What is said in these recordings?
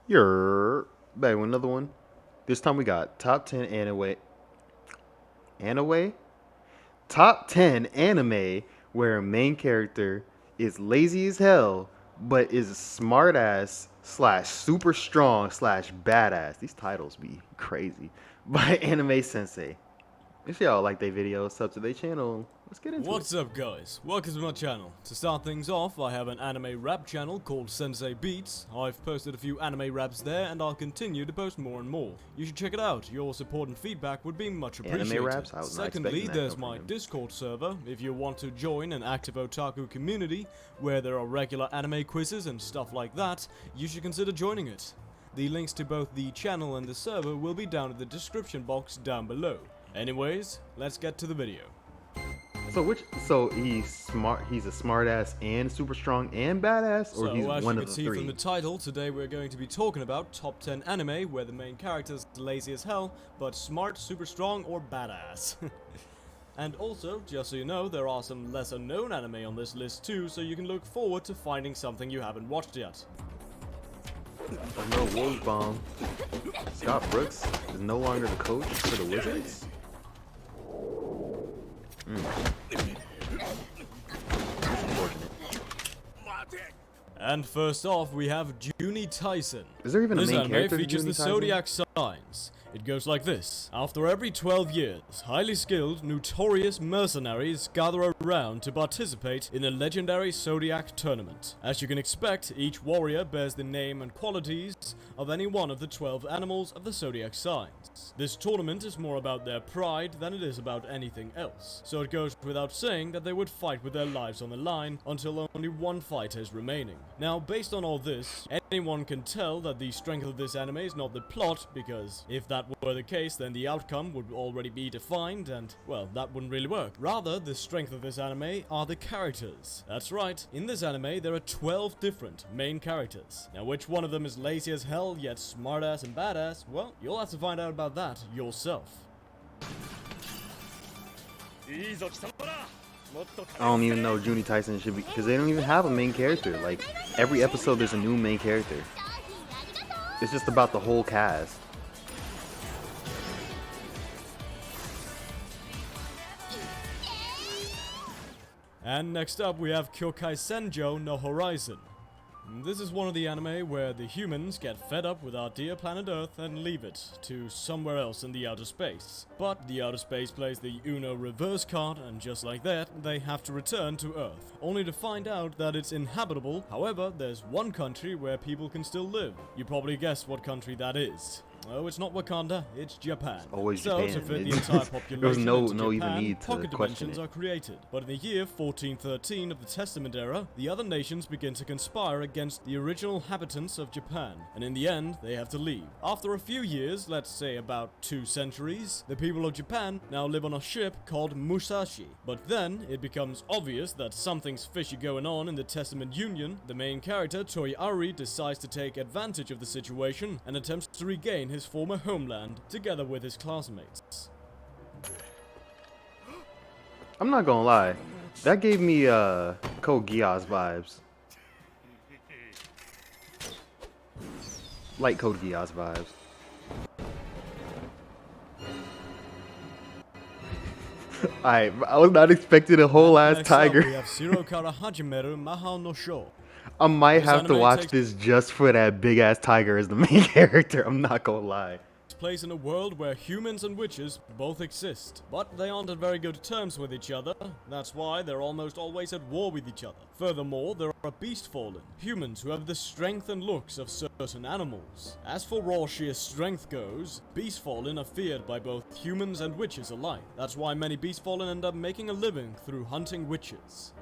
You're back with another one. This time we got top 10 anime, top 10 anime where a main character is lazy as hell, but is smartass slash super strong slash badass. These titles be crazy. By Anime Sensei. If y'all like their videos, sub to their channel. Let's get into it. What's up guys, welcome to my channel. To start things off, I have an anime rap channel called Sensei Beats. I've posted a few anime raps there and I'll continue to post more and more. You should check it out, your support and feedback would be much appreciated. Anime raps? I was not Secondly, expecting that there's from my him. Discord server. If you want to join an active otaku community where there are regular anime quizzes and stuff like that, you should consider joining it. The links to both the channel and the server will be down in the description box down below. Anyways, let's get to the video. So he's smart. He's a smartass and super strong and badass, or he's So, as one you of can the see three. from the title, today we're going to be talking about top 10 anime where the main character's lazy as hell, but smart, super strong, or badass. And also, just so you know, there are some lesser known anime on this list too, so you can look forward to finding something you haven't watched yet. No Wolves Bomb. Scott Brooks is no longer the coach for the Wizards. Unfortunate. And first off, we have Juni Tyson. Is there even a This main anime character? to features Juni the Tyson? zodiac signs. It goes like this. After every 12 years, highly skilled, notorious mercenaries gather around to participate in a legendary zodiac tournament. As you can expect, each warrior bears the name and qualities of any one of the 12 animals of the zodiac signs. This tournament is more about their pride than it is about anything else. So it goes without saying that they would fight with their lives on the line until only one fighter is remaining. Now, based on all this, anyone can tell that the strength of this anime is not the plot, because if that were the case, then the outcome would already be defined, and, well, that wouldn't really work. Rather, the strength of this anime are the characters. That's right, in this anime there are 12 different main characters. Now, which one of them is lazy as hell, yet smartass and badass? Well, you'll have to find out about that yourself. I don't even know Juni Tyson should be, because they don't even have a main character. Like, every episode there's a new main character. It's just about the whole cast. And next up we have Kyokai Senjo no Horizon. This is one of the anime where the humans get fed up with our dear planet Earth and leave it to somewhere else in the outer space. But the outer space plays the Uno reverse card, and just like that, they have to return to Earth, only to find out that it's inhabitable. However, there's one country where people can still live. You probably guessed what country that is. Oh, it's not Wakanda, it's Japan. Always so, Japan. to fit the entire population There was no into even Japan, need to pocket question dimensions it. are created. But in the year 1413 of the Testament era, the other nations begin to conspire against the original inhabitants of Japan, and in the end, they have to leave. After a few years, let's say about 2 centuries, the people of Japan now live on a ship called Musashi. But then, it becomes obvious that something's fishy going on in the Testament Union. The main character, Toyari, decides to take advantage of the situation and attempts to regain his former homeland together with his classmates. I'm not gonna lie, that gave me Code Geass vibes. Light Code Geass vibes. Alright, I was not expecting a whole ass Next up, tiger. we have Shirokara Hajimeru Mahao no Sho. I might This have to anime watch takes- this just for that big ass tiger as the main character. I'm not gonna lie. Place in a world where humans and witches both exist, but they aren't at very good terms with each other. That's why they're almost always at war with each other. Furthermore, there are beast fallen, humans who have the strength and looks of certain animals. As for raw sheer strength goes, beast fallen are feared by both humans and witches alike. That's why many beast fallen end up making a living through hunting witches.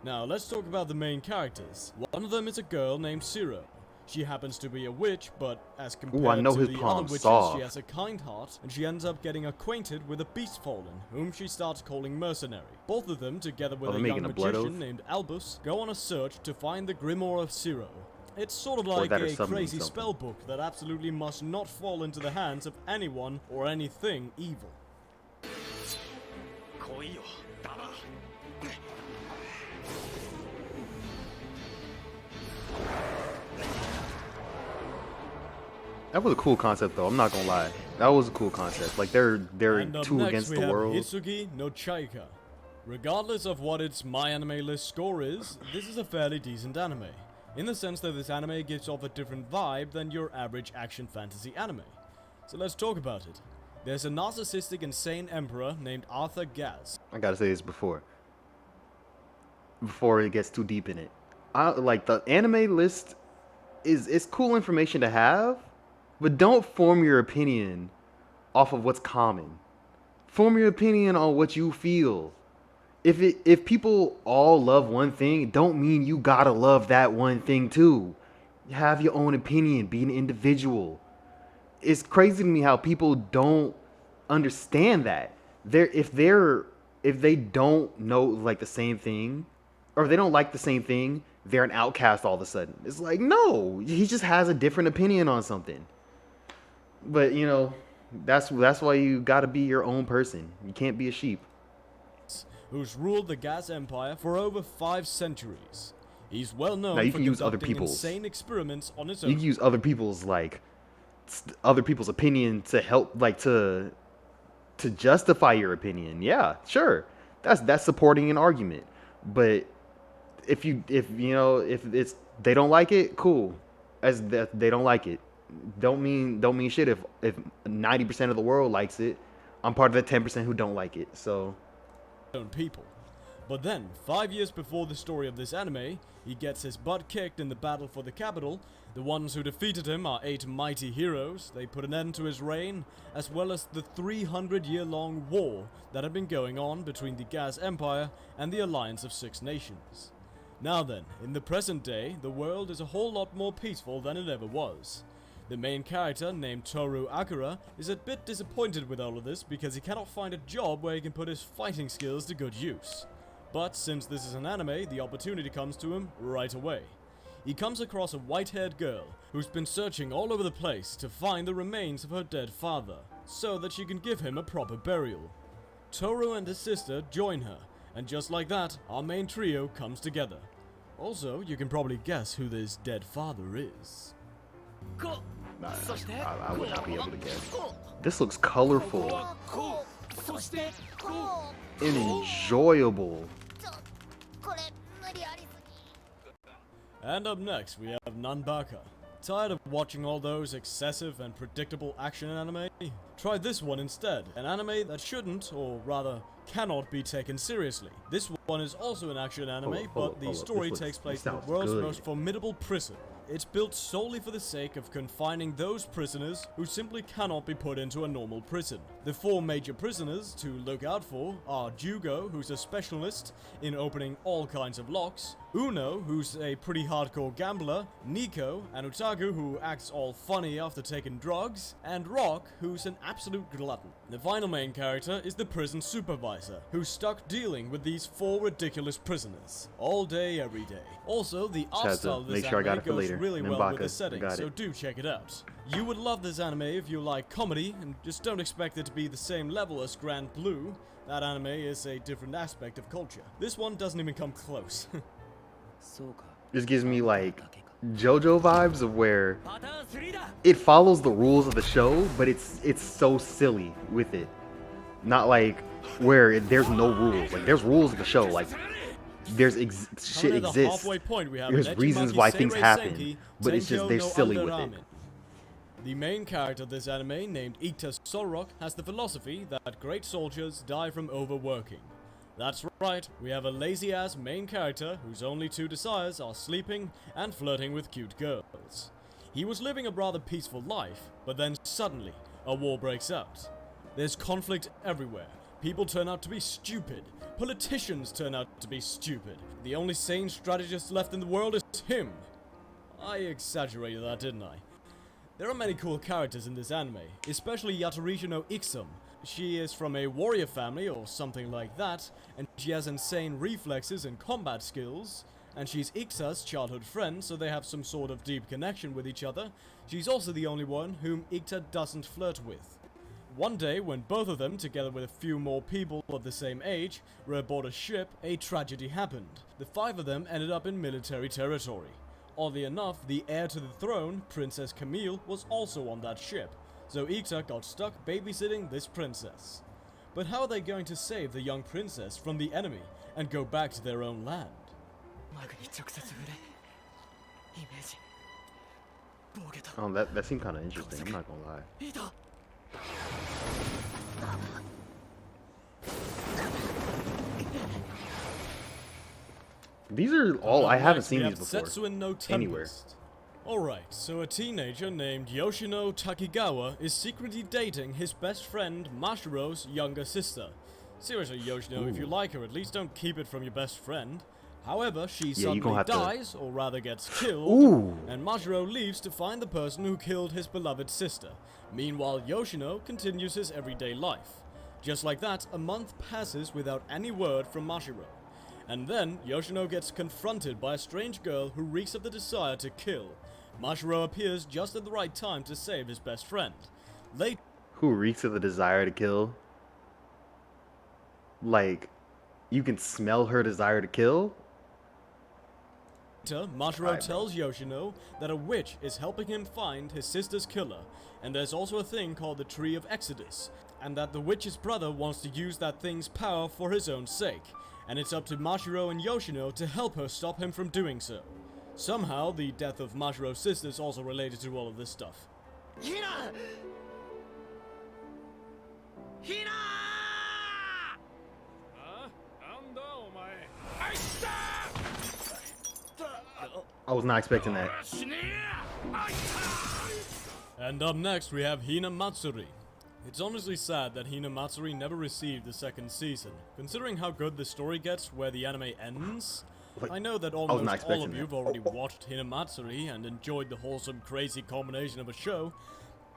Now, let's talk about the main characters. One of them is a girl named Siro. She happens to be a witch, but as compared know to his the other palm's witches, soft. she has a kind heart, and she ends up getting acquainted with a beast fallen, whom she starts calling mercenary. Both of them, together with they're a young making a blood magician oath? named Albus, go on a search to find the Grimoire of Siro. It's sort of Or like that or a summoning crazy something. spell book that absolutely must not fall into the hands of anyone or anything evil. That was a cool concept, though. I'm not gonna lie. That was a cool concept. Like they're And up two next against we the have world. Hitsugi no Chaika. Regardless of what its My Anime List score is, this is a fairly decent anime, in the sense that this anime gives off a different vibe than your average action fantasy anime. So let's talk about it. There's a narcissistic insane emperor named Arthur Gaz. I gotta say this before it gets too deep in it. Like the anime list is it's cool information to have, but don't form your opinion off of what's common. Form your opinion on what you feel. If people all love one thing, don't mean you gotta love that one thing too. Have your own opinion. Be an individual. It's crazy to me how people don't understand that. If they don't know like the same thing, or if they don't like the same thing, they're an outcast all of a sudden. It's like no, he just has a different opinion on something. But that's why you gotta be your own person. You can't be a sheep. Who's ruled the Gaz Empire for over 5 centuries. He's well Now known you for can use other conducting people's. insane experiments on his You own. can use other people's opinion to help to justify your opinion. Yeah, sure. That's supporting an argument. But if it's they don't like it, cool. As that they don't like it. Don't mean shit if 90% of the world likes it. I'm part of the 10% who don't like it. So Own people. But then, 5 years before the story of this anime, he gets his butt kicked in the battle for the capital. The ones who defeated him are 8 mighty heroes. They put an end to his reign, as well as the 300-year-long war that had been going on between the Gaz Empire and the Alliance of 6 Nations. Now then, in the present day, the world is a whole lot more peaceful than it ever was. The main character, named Toru Akira, is a bit disappointed with all of this because he cannot find a job where he can put his fighting skills to good use. But since this is an anime, the opportunity comes to him right away. He comes across a white-haired girl who's been searching all over the place to find the remains of her dead father, so that she can give him a proper burial. Toru and his sister join her, and just like that, our main trio comes together. Also, you can probably guess who this dead father is. I would not be able to guess. This looks colorful and enjoyable. And up next, we have Nanbaka. Tired of watching all those excessive and predictable action anime? Try this one instead, an anime that shouldn't, or rather, cannot be taken seriously. This one is also an action anime, but the story takes place in the world's most formidable prison. It's built solely for the sake of confining those prisoners who simply cannot be put into a normal prison. The 4 major prisoners to look out for are Jugo, who's a specialist in opening all kinds of locks, Uno, who's a pretty hardcore gambler, Nico, an otaku who acts all funny after taking drugs, and Rock, who's an absolute glutton. The final main character is the prison supervisor, who's stuck dealing with these 4 ridiculous prisoners, all day, every day. Also, the art style of this anime goes really well with the setting, so do check it out. You would love this anime if you like comedy, and just don't expect it to be the same level as Grand Blue. That anime is a different aspect of culture. This one doesn't even come close. This gives me like JoJo vibes of where it follows the rules of the show, but it's so silly with it. Not like where there's no rules. Like there's rules of the show. Like shit exists. There's reasons why things happen, but it's just they're silly with it. The main character of this anime, named Ita Solrock, has the philosophy that great soldiers die from overworking. That's right, we have a lazy-ass main character whose only 2 desires are sleeping and flirting with cute girls. He was living a rather peaceful life, but then suddenly, a war breaks out. There's conflict everywhere. People turn out to be stupid. Politicians turn out to be stupid. The only sane strategist left in the world is him. I exaggerated that, didn't I? There are many cool characters in this anime, especially Yatorisha no Ixum. She is from a warrior family or something like that, and she has insane reflexes and combat skills, and she's Ixa's childhood friend, so they have some sort of deep connection with each other. She's also the only one whom Ixta doesn't flirt with. One day, when both of them, together with a few more people of the same age, were aboard a ship, a tragedy happened. The 5 of them ended up in military territory. Oddly enough, the heir to the throne, Princess Camille, was also on that ship, so Ita got stuck babysitting this princess. But how are they going to save the young princess from the enemy and go back to their own land? Oh, that seemed kind of interesting. I'm not gonna lie. These are all I haven't seen these before. Setsuin no Anywhere. Tempest. Alright, so a teenager named Yoshino Takigawa is secretly dating his best friend Mashiro's younger sister. Seriously, Yoshino, if you like her, at least don't keep it from your best friend. However, she suddenly dies, or rather gets killed, and Mashiro leaves to find the person who killed his beloved sister. Meanwhile, Yoshino continues his everyday life. Just like that, a month passes without any word from Mashiro. And then, Yoshino gets confronted by a strange girl who reeks of the desire to kill. Mashiro appears just at the right time to save his best friend. Who reeks of the desire to kill? Like, you can smell her desire to kill? Later, Mashiro tells Yoshino that a witch is helping him find his sister's killer, and there's also a thing called the Tree of Exodus, and that the witch's brother wants to use that thing's power for his own sake, and it's up to Mashiro and Yoshino to help her stop him from doing so. Somehow, the death of Mashiro's sister is also related to all of this stuff. Hina! Hina! I was not expecting that. And up next, we have Hina Matsuri. It's honestly sad that Hina Matsuri never received the second season, considering how good the story gets where the anime ends. I know that almost all of you have already watched Hina Matsuri and enjoyed the wholesome, crazy combination of a show,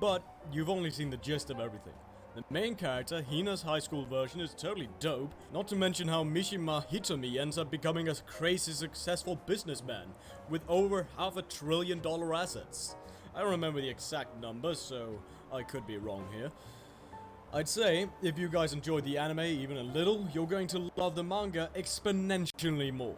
but you've only seen the gist of everything. The main character, Hina's high school version, is totally dope, not to mention how Mishima Hitomi ends up becoming a crazy successful businessman with over $500 billion assets. I don't remember the exact numbers, so I could be wrong here. I'd say, if you guys enjoyed the anime even a little, you're going to love the manga exponentially more.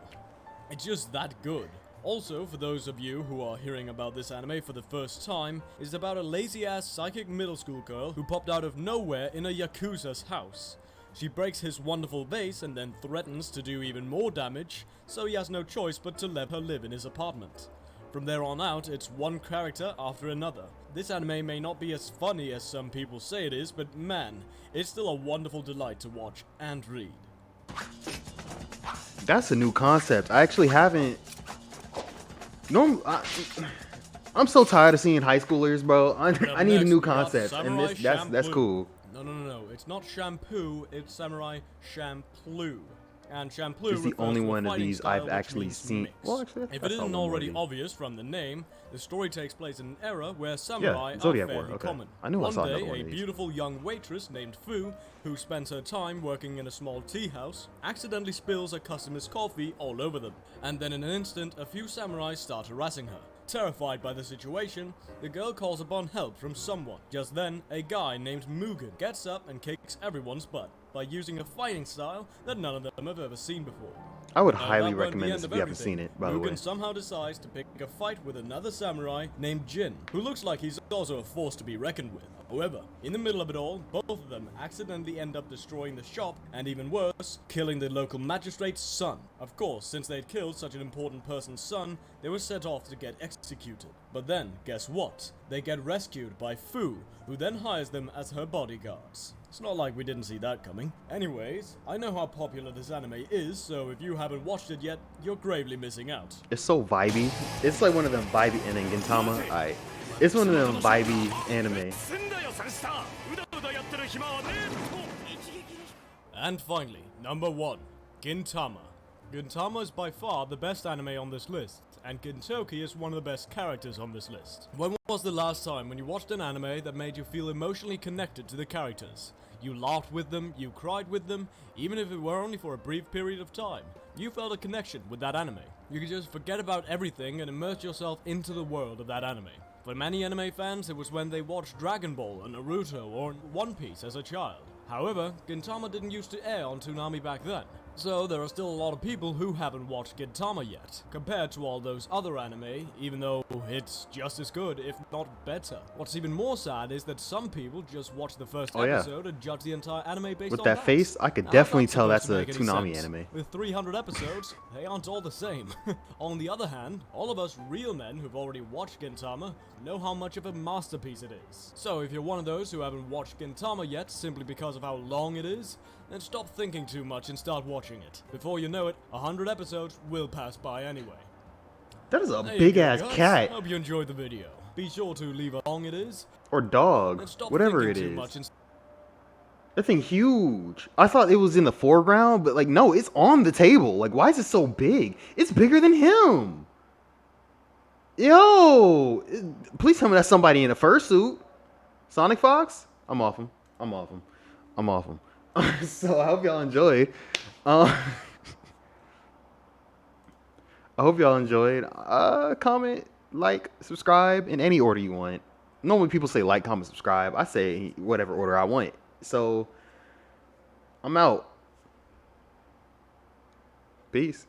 It's just that good. Also, for those of you who are hearing about this anime for the first time, it's about a lazy-ass psychic middle school girl who popped out of nowhere in a Yakuza's house. She breaks his wonderful vase and then threatens to do even more damage, so he has no choice but to let her live in his apartment. From there on out, it's one character after another. This anime may not be as funny as some people say it is, but man, it's still a wonderful delight to watch and read. That's a new concept. I actually haven't... I'm so tired of seeing high schoolers, bro. I need a new concept, and that's cool. No. It's not shampoo. It's Samurai Champloo. And Champloo is the only one of these I've actually seen. Well, actually, if it isn't already obvious from the name, the story takes place in an era where samurai are fairly common. I knew I saw another one one day, of a these. beautiful young waitress named Fu, who spends her time working in a small tea house, accidentally spills a customer's coffee all over them, and then in an instant, a few samurai start harassing her. Terrified by the situation, the girl calls upon help from someone. Just then, a guy named Mugen gets up and kicks everyone's butt by using a fighting style that none of them have ever seen before. I would highly recommend this if you haven't seen it, by the way. Mugen somehow decides to pick a fight with another samurai named Jin, who looks like he's also a force to be reckoned with. However, in the middle of it all, both of them accidentally end up destroying the shop, and even worse, killing the local magistrate's son. Of course, since they'd killed such an important person's son, they were set off to get executed. But then, guess what? They get rescued by Fu, who then hires them as her bodyguards. It's not like we didn't see that coming. Anyways, I know how popular this anime is, so if you haven't watched it yet, you're gravely missing out. It's so vibey. It's like one of them vibey, and then Gintama. It's one of them vibey anime. And finally, number 1, Gintama. Gintama is by far the best anime on this list, and Gintoki is one of the best characters on this list. When was the last time when you watched an anime that made you feel emotionally connected to the characters? You laughed with them, you cried with them, even if it were only for a brief period of time. You felt a connection with that anime. You could just forget about everything and immerse yourself into the world of that anime. For many anime fans, it was when they watched Dragon Ball and Naruto or One Piece as a child. However, Gintama didn't used to air on Toonami back then. So there are still a lot of people who haven't watched Gintama yet, compared to all those other anime, even though it's just as good, if not better. What's even more sad is that some people just watch the first Oh, yeah. episode and judge the entire anime based With on that face, I could Now, definitely that's tell supposed that's to a make any Toonami sense. anime. With 300 episodes, they aren't all the same. On the other hand, all of us real men who've already watched Gintama know how much of a masterpiece it is. So if you're one of those who haven't watched Gintama yet simply because of how long it is, then stop thinking too much and start watching it. Before you know it, 100 episodes will pass by anyway. That is a There you big go, ass guys. cat Hope you enjoyed the video. Be sure to leave how long it is, or dog, and stop whatever thinking it too is. much and That thing huge. I thought it was in the foreground, but like no, it's on the table. Like why is it so big? It's bigger than him. Yo, please tell me that's somebody in a fursuit. Sonic Fox? I'm off him. I'm off him. I'm off him. So I hope y'all enjoy. I hope y'all enjoyed. Comment, like, subscribe in any order you want. Normally people say like, comment, subscribe. I say whatever order I want. So I'm out. Peace.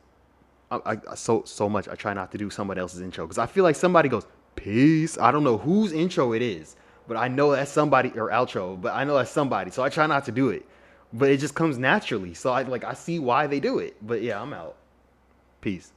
So much I try not to do somebody else's intro because I feel like somebody goes peace. I don't know whose intro it is, but I know that's somebody or outro. But I know that's somebody, so I try not to do it. But it just comes naturally. So I see why they do it. But yeah, I'm out. Peace.